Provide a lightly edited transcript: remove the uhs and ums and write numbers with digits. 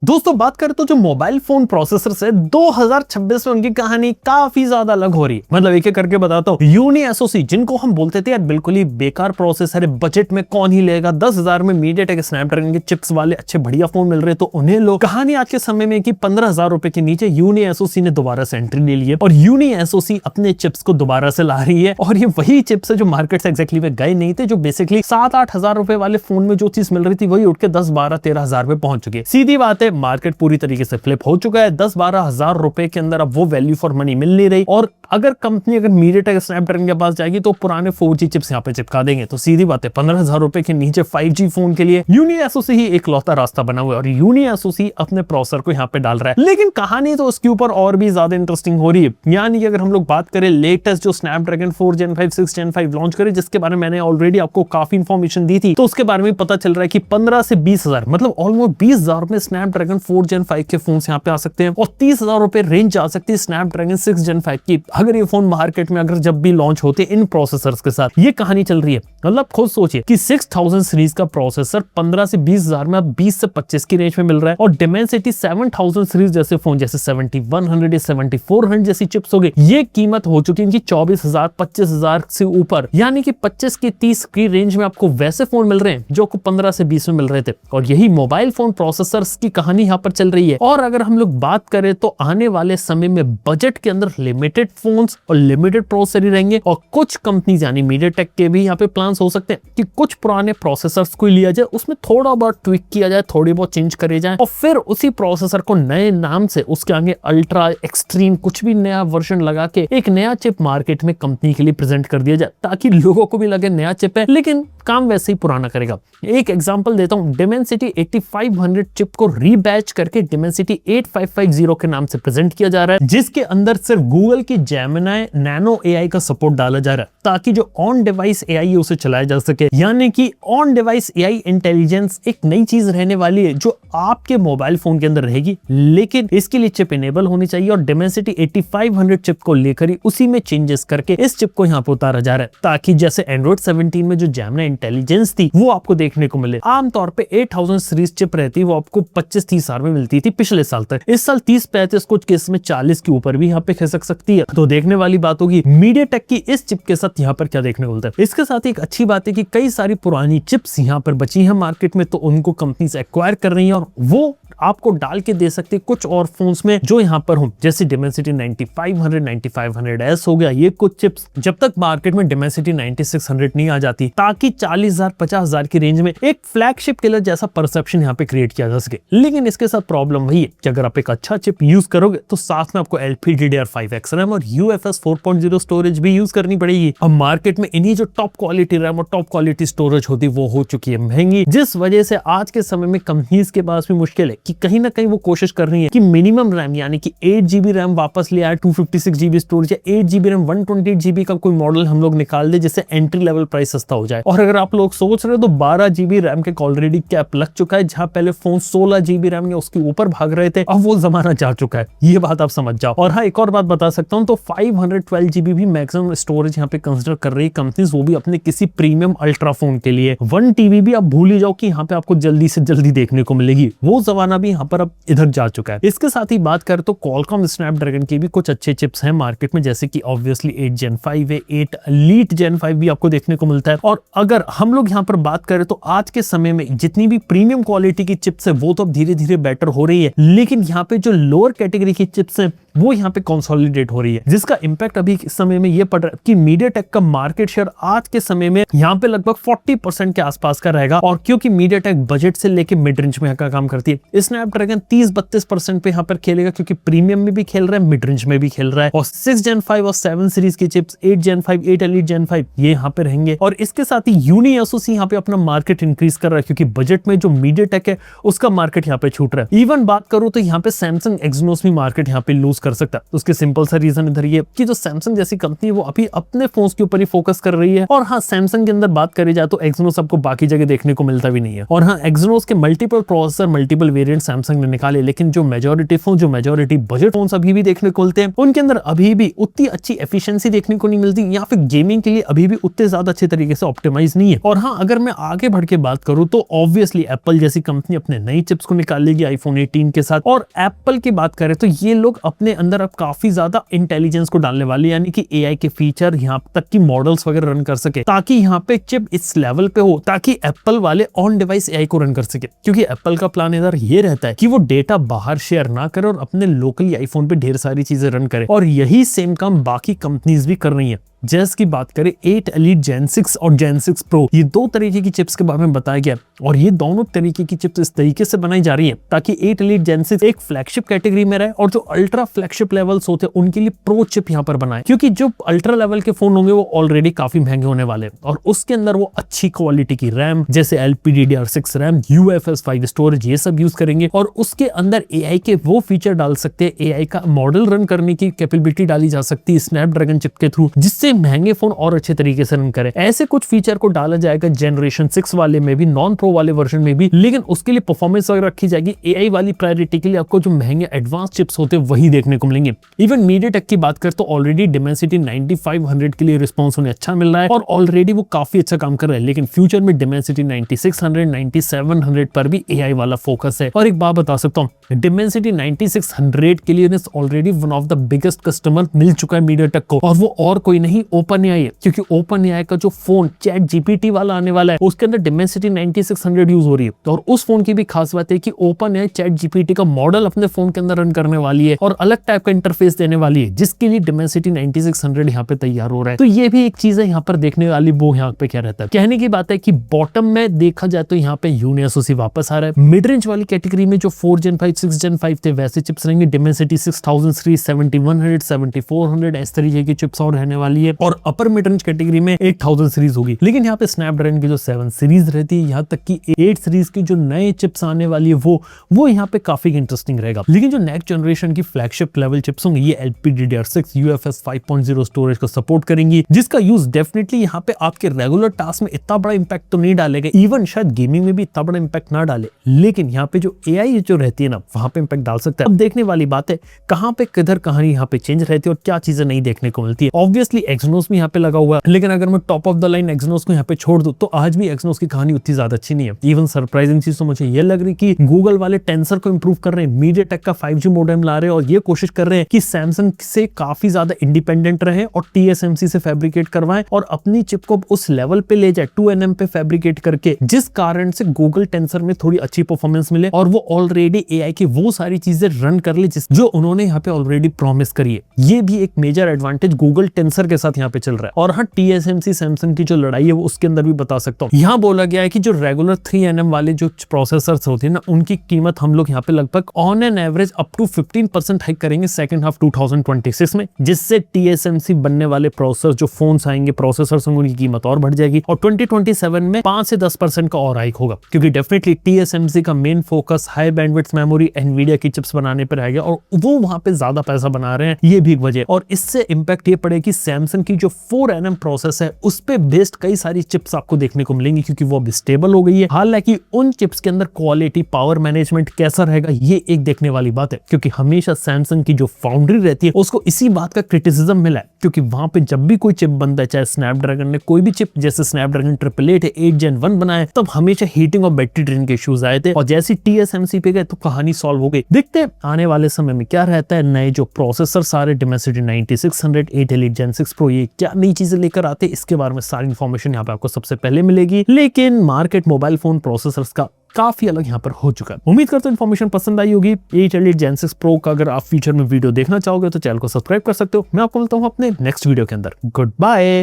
दोस्तों बात करें तो जो मोबाइल फोन प्रोसेसर है 2026 में उनकी कहानी काफी ज्यादा अलग हो रही है। मतलब एक एक करके बताता हूँ। यूनी एसओसी जिनको हम बोलते थे यार बिल्कुल ही बेकार प्रोसेसर है, बजट में कौन ही लेगा, 10,000 में मीडियाटेक स्नैपड्रैगन के चिप्स वाले अच्छे बढ़िया फोन मिल रहे तो उन्हें लो। कहानी आज के समय में कि 15,000 रुपए के नीचे यूनी एसओसी ने दोबारा से एंट्री ले ली है और यूनी एसओसी अपने चिप्स को दोबारा से ला रही है। और ये वही चिप्स है जो मार्केट से एक्जैक्टली में गए नहीं थे, जो बेसिकली 7-8 हजार रुपए वाले फोन में जो चीज मिल रही थी वही उठ के 10-12-13 हजार पे पहुंच चुकी है। सीधी बात है, मार्केट पूरी तरीके से फ्लिप हो चुका है। 10-12 हजार रुपए के अंदर अब वो वैल्यू फॉर मनी मिल नहीं रही। और अगर कंपनी मीडियाटेक स्नैपड्रैगन के पास जाएगी तो पुराने 4G चिप्स यहाँ पे चिपका देंगे। तो सीधी बात है 15,000 रुपए के नीचे 5G फोन के लिए यूनी एसओसी ही एक लौता रास्ता बना हुआ है और यूनी एसओसी अपने प्रोसेसर को यहाँ पे डाल रहा है। लेकिन कहानी तो उसके ऊपर और भी ज्यादा इंटरेस्टिंग हो रही है। यानी कि अगर हम लोग बात करें लेटेस्ट जो स्नैपड्रैगन 4 Gen 5 6 Gen 5 लॉन्च करे, जिसके बारे में मैंने ऑलरेडी आपको काफी इंफॉर्मेशन दी थी, तो उसके बारे में पता चल रहा है कि 15 से 20,000 मतलब ऑलमोस्ट 20,000 में स्नैपड्रैगन 4 Gen 5 के फोन यहाँ पे आ सकते हैं और 30,000 रुपए रेंज आ सकती है स्नैपड्रैगन 6 Gen 5 की। अगर ये फोन मार्केट में अगर जब भी लॉन्च होते इन प्रोसेसर्स के साथ, ये कहानी चल रही है। मतलब खुद सोचिए कि 6000 सीरीज का प्रोसेसर 15 से 20,000 में अब 20 से 25 की रेंज में मिल रहा है और डिमेंसिटी 7000 सीरीज जैसे फोन जैसे 7100 या 7400 जैसी चिप्स हो गई, ये कीमत हो चुकी है इनकी 24,000 25,000 से ऊपर। यानी कि 25 की 30 की रेंज में आपको वैसे फोन मिल रहे हैं जो आपको 15 से 20 में मिल रहे थे। और यही मोबाइल फोन प्रोसेसर्स की कहानी यहाँ पर चल रही है। और अगर हम लोग बात करें तो आने वाले समय में बजट के अंदर लिमिटेड फोन्स और लिमिटेड प्रोसेसर ही रहेंगे और कुछ कंपनीज यानी मीडियाटेक के भी यहाँ पे प्लान्स हो सकते हैं कि कुछ पुराने प्रोसेसर्स को लिया जाए, उसमें थोड़ा बहुत ट्विक किया जाए, थोड़ी बहुत चेंज करे जाए और फिर उसी प्रोसेसर को नए नाम से उसके आगे अल्ट्रा एक्सट्रीम कुछ भी नया वर्जन लगा के एक नया चिप मार्केट में कंपनी के लिए प्रेजेंट कर दिया जाए, ताकि लोगों को भी लगे नया चिप है लेकिन काम वैसे ही पुराना करेगा। एक एग्जांपल देता हूं, डिमेंसिटी 8500 चिप को रीबैच करके डिमेंसिटी 8550 के नाम से प्रेजेंट किया जा रहा है, जिसके अंदर सिर्फ गूगल की जेमिनी नैनो एआई का सपोर्ट डाला जा रहा है ताकि जो ऑन डिवाइस एआई है उसे चलाया जा सके। यानी कि ऑन डिवाइस एआई इंटेलिजेंस एक नई चीज रहने वाली है जो आपके मोबाइल फोन के अंदर रहेगी, लेकिन इसके लिए चिप इनेबल होनी चाहिए और डिमेंसिटी 8500 चिप को लेकर ही उसी में चेंजेस करके इस चिप को यहाँ पे उतारा जा रहा है, ताकि जैसे एंड्रॉइड 17 में जो जेमिनी इंटेलिजेंस थी वो आपको देखने को मिले। आमतौर पे 8000 सीरीज चिप रहती है, वो आपको 25-30 हजार में मिलती थी पिछले साल तक। इस साल 30-35 कुछ केस में 40 के ऊपर भी यहाँ पे खिसक सकती है। तो देखने वाली बात होगी मीडियाटेक की इस चिप के साथ यहाँ पर क्या देखने को मिलता है। इसके साथ एक अच्छी बात है कि कई सारी पुरानी चिप्स यहाँ पर बची है मार्केट में, तो उनको कंपनीज एक्वायर कर रही है और वो आपको डाल के दे सकते हैं कुछ और फोन्स में जो यहाँ पर हो, जैसे डिमेंसिटी 9500 9500S हो गया। ये कुछ चिप्स जब तक मार्केट में डिमेंसिटी 9600 नहीं आ जाती, ताकि 40,000 50,000 की रेंज में एक फ्लैगशिप किलर जैसा परसेप्शन यहाँ पे क्रिएट किया जा सके। लेकिन इसके साथ प्रॉब्लम वही है कि अगर आप एक अच्छा चिप यूज करोगे तो साथ में आपको LPDDR5X रैम और UFS 4.0 स्टोरेज भी यूज करनी पड़ेगी। अब मार्केट में इन्हीं जो टॉप क्वालिटी रैम और टॉप क्वालिटी स्टोरेज होती है वो हो चुकी है महंगी, जिस वजह से आज के समय में कंपनीज के पास भी मुश्किल है कि कहीं ना कहीं वो कोशिश कर रही है कि मिनिमम रैम यानी कि 8GB रैम वापस ले आए, 256GB स्टोरेज या 8GB रैम 128GB का कोई मॉडल हम लोग निकाल दे जिससे एंट्री लेवल प्राइस सस्ता हो जाए। और अगर आप लोग सोच रहे हो तो 12GB रैम के ऑलरेडी कैप लग चुका है, जहां पहले फोन 16GB रैम या उसके ऊपर भाग रहे थे, अब वो जमाना जा चुका है। ये बात आप समझ जाओ। और हाँ, एक और बात बता सकता हूँ, तो 512GB भी मैक्सिमम स्टोरेज यहाँ पे कंसिडर कर रही है कंपनीज, वो भी अपने किसी प्रीमियम अल्ट्रा फोन के लिए। 1TB भी आप भूल ही जाओ कि यहाँ पे आपको जल्दी से जल्दी देखने को मिलेगी, वो जमाना भी यहाँ पर अब इधर जा चुका है। इसके साथ ही बात करें तो Qualcomm स्नैपड्रैगन के भी कुछ अच्छे चिप्स हैं मार्केट में, जैसे कि ऑब्वियसली 8 Gen 5 है, 8 Elite Gen 5 भी आपको देखने को मिलता है। और अगर हम लोग यहाँ पर बात करें तो आज के समय में जितनी भी प्रीमियम क्वालिटी की चिप्स है वो तो अब धीरे धीरे बेटर हो रही है, लेकिन यहाँ पे जो लोअर कैटेगरी की चिप्स है वो यहाँ पे कंसोलिडेट हो रही है, जिसका इंपैक्ट अभी इस समय में ये पड़ रहा है कि मीडियाटेक का मार्केट शेयर आज के समय में यहाँ पे लगभग 40% के आसपास का रहेगा। और क्योंकि मीडियाटेक बजट से लेके मिड रेंज में का काम करती है, स्नैपड्रैगन 30-32% पे यहाँ पर खेलेगा क्योंकि प्रीमियम में भी खेल रहा है, मिड रेंज में भी खेल रहा है। और 6 Gen 5 और 7 सीरीज की चिप्स 8 Gen 5 8 Elite Gen 5 ये यहाँ पे रहेंगे। और इसके साथ ही यूनी एसओसी यहाँ पे अपना मार्केट इंक्रीज कर रहा है क्योंकि बजट में जो मीडियाटेक है उसका मार्केट यहाँ पे छूट रहा है। इवन बात करूं तो यहाँ पे सैमसंग एक्सिनोस भी मार्केट यहाँ पे लूज कर सकता है। तो उसके सिंपल सा रीजन इधर ये कि जो सैमसंग जैसी कंपनी है वो अभी अपने फोन्स के ऊपर ही फोकस कर रही है। और हाँ, सैमसंग के अंदर बात करी जाए तो एक्सिनोस आपको बाकी जगह देखने को मिलता भी नहीं है। और हाँ, एक्सिनोस के multiple processor multiple variant variant Samsung ने निकाले, लेकिन जो मेजॉरिटी बजट फोन अभी भी देखने को मिलते हैं, उनके अंदर अभी भी उतनी अच्छी एफिशिएंसी देखने को नहीं मिलती, या फिर गेमिंग के लिए अभी भी उतने ज्यादा अच्छे तरीके से ऑप्टिमाइज नहीं है। और हाँ, अगर मैं आगे बढ़ के बात करूं तो ऑब्वियसली एप्पल जैसी कंपनी अपने नई चिप्स को निकाल लेगी आईफोन 18 के साथ। और एप्पल की बात करें तो ये लोग अपने अंदर अब काफी ज्यादा इंटेलिजेंस को डालने वाले, यानी कि एआई के फीचर यहाँ तक की मॉडल्स वगैरह रन कर सके, ताकि यहाँ पे चिप इस लेवल पे हो ताकि एप्पल वाले ऑन डिवाइस एआई को रन कर सके। क्योंकि एप्पल का प्लान इधर ये रहता है कि वो डेटा बाहर शेयर ना करे और अपने लोकली आईफोन पे ढेर सारी चीजें रन करे, और यही सेम काम बाकी कंपनीज भी कर रही है। जैसे की बात करें 8 Elite Gen 6 और Gen 6 Pro, ये दो तरीके की चिप्स के बारे में बताया गया, और ये दोनों तरीके की चिप्स इस तरीके से बनाई जा रही है ताकि 8 Elite Gen 6 एक फ्लैगशिप कैटेगरी में रहे, और जो अल्ट्रा फ्लैगशिप लेवल्स होते हैं उनके लिए प्रो चिप यहाँ पर बनाए। क्योंकि जो अल्ट्रा लेवल के फोन होंगे वो ऑलरेडी काफी महंगे होने वाले हैं, और उसके अंदर वो अच्छी क्वालिटी की रैम जैसे LPDDR6 रैम, UFS 5 स्टोरेज, ये सब यूज करेंगे, और उसके अंदर एआई के वो फीचर डाल सकते हैं, एआई का मॉडल रन करने की कैपेबिलिटी डाली जा सकती है स्नैपड्रैगन चिप के थ्रू, जिससे महंगे फोन और अच्छे तरीके से रन करे। ऐसे कुछ फीचर को डाला जाएगा जनरेशन 6 वाले में भी, नॉन प्रो वाले वर्जन में भी, लेकिन उसके लिए परफॉर्मेंस वगैरह रखी जाएगी। एआई वाली प्रायोरिटी के लिए आपको जो महंगे एडवांस चिप्स होते हैं वही देखने को मिलेंगे। इवन मीडियाटेक की बात करें तो ऑलरेडी डिमेंसिटी 9500 के लिए रिस्पॉन्स उन्हें अच्छा मिल रहा है, और ऑलरेडी वो काफी अच्छा काम कर रहा है, लेकिन फ्यूचर में डिमेंसिटी 9600, 9700 पर भी एआई वाला फोकस है। और एक बात बता सकता हूँ, डिमेंसिटी 9600 के लिए already one of the biggest customer मिल चुका है मीडियाटेक को, और वो और कोई नहीं ओपन एआई है। क्योंकि ओपन एआई का जो फोन चैट जीपीटी वाला आने वाला है उसके अंदर डिमेंसिटी 9600 यूज हो रही है, और उस फोन की भी खास बात है कि ओपन एआई चैट जीपीटी का मॉडल अपने फोन के अंदर रन करने वाली है और अलग टाइप का इंटरफेस देने वाली है, जिसके लिए डिमेंसिटी 9600 यहाँ पे तैयार हो रहा है। तो ये भी एक चीज है यहाँ पर देखने वाली। वो यहाँ पे क्या रहता है, कहने की बात है कि बॉटम में देखा जाए तो यहाँ पे यूनी एसओसी वापस आ रहा है। मिड रेंज वाली कैटेगरी में जो 4 Gen 5 6 Gen 5 थे वैसे चिप्स रहेंगे, डिमेंसिटी 6003, 7100, 7400 इस तरीके की चिप्स और रहने वाली है, और अपर मिड रेंज कैटेगरी में 8000 सीरीज होगी। लेकिन यहाँ पे स्नैपड्रैगन की जो 7 सीरीज रहती है, यहाँ तक कि 8 सीरीज की जो नए चिप्स आने वाली है वो यहाँ पे काफी इंटरेस्टिंग रहेगा। लेकिन जो नेक्स्ट जनरेशन की फ्लैगशिप लेवल चिप्स होंगे ये LPDDR6 UFS 5.0 स्टोरेज को सपोर्ट करेंगी, जिसका यूज डेफिनेटली यहाँ पे आपके रेगुलर टास्क में इतना बड़ा इंपैक्ट तो नहीं डालेगा, इवन शायद गेमिंग में भी इतना बड़ा इंपैक्ट ना डाले, लेकिन यहाँ पे जो एआई जो रहती है ना वहां पे इंपैक्ट डाल सकता है। अब देखने वाली बात है कहां पे किधर कहानी यहाँ पे चेंज रहती है और क्या चीजें नहीं देखने को मिलती है। ऑब्वियसली एक्सनोस भी यहाँ पे लगा हुआ है, लेकिन अगर मैं top of the line Exynos को यहाँ पे छोड़ दूं तो आज भी एक्सनोस की कहानी उतनी ज्यादा अच्छी नहीं है। इवन सरप्राइजिंग चीज तो मुझे ये लग रही कि गूगल वाले टेंसर को इंप्रूव कर रहे हैं, मीडियाटेक का 5G मॉडेम ला रहे हैं, और ये कोशिश कर रहे हैं कि सैमसंग से काफी ज्यादा इंडिपेंडेंट रहे और TSMC से फैब्रिकेट करवाएं और अपनी चिप को उस लेवल पे ले जाए 2nm पे फैब्रिकेट करके, जिस कारण से गूगल टेंसर में थोड़ी अच्छी परफॉर्मेंस मिले और वो ऑलरेडी एआई की वो सारी चीजें रन कर ले जो उन्होंने यहाँ पे ऑलरेडी प्रॉमिस करी है। ये भी एक मेजर एडवांटेज गूगल टेंसर के साथ यहाँ पे चल रहा है। और हाँ, TSMC सैमसंग की जो लड़ाई है वो उसके अंदर भी बता सकता हूँ। यहाँ बोला गया है कि जो रेगुलर 3nm वाले जो प्रोसेसर्स होते हैं ना उनकी कीमत हम लोग यहाँ पे लगभग on an average up to 15% hike करेंगे सेकंड हाफ 2026 में, जिससे TSMC बनने वाले प्रोसेसर जो फोन्स आएंगे प्रोसेसर्स होंगे उनकी कीमत और बढ़ जाएगी, और 2027 में 5 से 10% का और हाइक होगा, क्योंकि डेफिनेटली TSMC का main focus high bandwidth memory Nvidia की चिप्स बनाने पर रहेगा, और वो वहां पे ज्यादा पैसा बना रहे हैं, ये भी एक वजह। और इससे इंपैक्ट ये पड़ेगी सैमसंग की जो 4nm प्रोसेस है उस पे बेस्ड कई सारी चिप्स आपको देखने को मिलेंगी, क्योंकि वो अब स्टेबल हो गई है। हालांकि उन चिप्स के अंदर क्वालिटी पावर मैनेजमेंट कैसा रहेगा ये एक देखने वाली बात है, क्योंकि हमेशा सैमसंग की जो फाउंड्री रहती है उसको इसी बात का क्रिटिसिज्म मिला है, क्योंकि वहां पे जब भी कोई चिप बनता है, चाहे स्नैपड्रैगन ने कोई भी चिप जैसे स्नैपड्रैगन 888 है 8 Gen 1 बनाया, तब हमेशा हीटिंग और बैटरी ड्रेन के इश्यूज आए थे, और जैसे TSMC पे गए तो कहानी सॉल्व हो गई। देखते हैं आने वाले समय में क्या रहता है, नए जो प्रोसेसर सारे डिमेंसिटी 9600, 8 Elite Gen 6 Pro ये क्या नई चीजें लेकर आते हैं, इसके बारे में सारी इंफॉर्मेशन यहाँ पे आपको सबसे पहले मिलेगी। लेकिन मार्केट मोबाइल फोन प्रोसेसर्स का काफी अलग यहाँ पर हो चुका है। उम्मीद करता हूं इन्फॉर्मेशन पसंद आई होगी। 8 Elite Gen 6 Pro का अगर आप फ्यूचर में वीडियो देखना चाहोगे तो चैनल को सब्सक्राइब कर सकते हो। मैं आपको मिलता हूँ अपने नेक्स्ट वीडियो के अंदर। Good bye.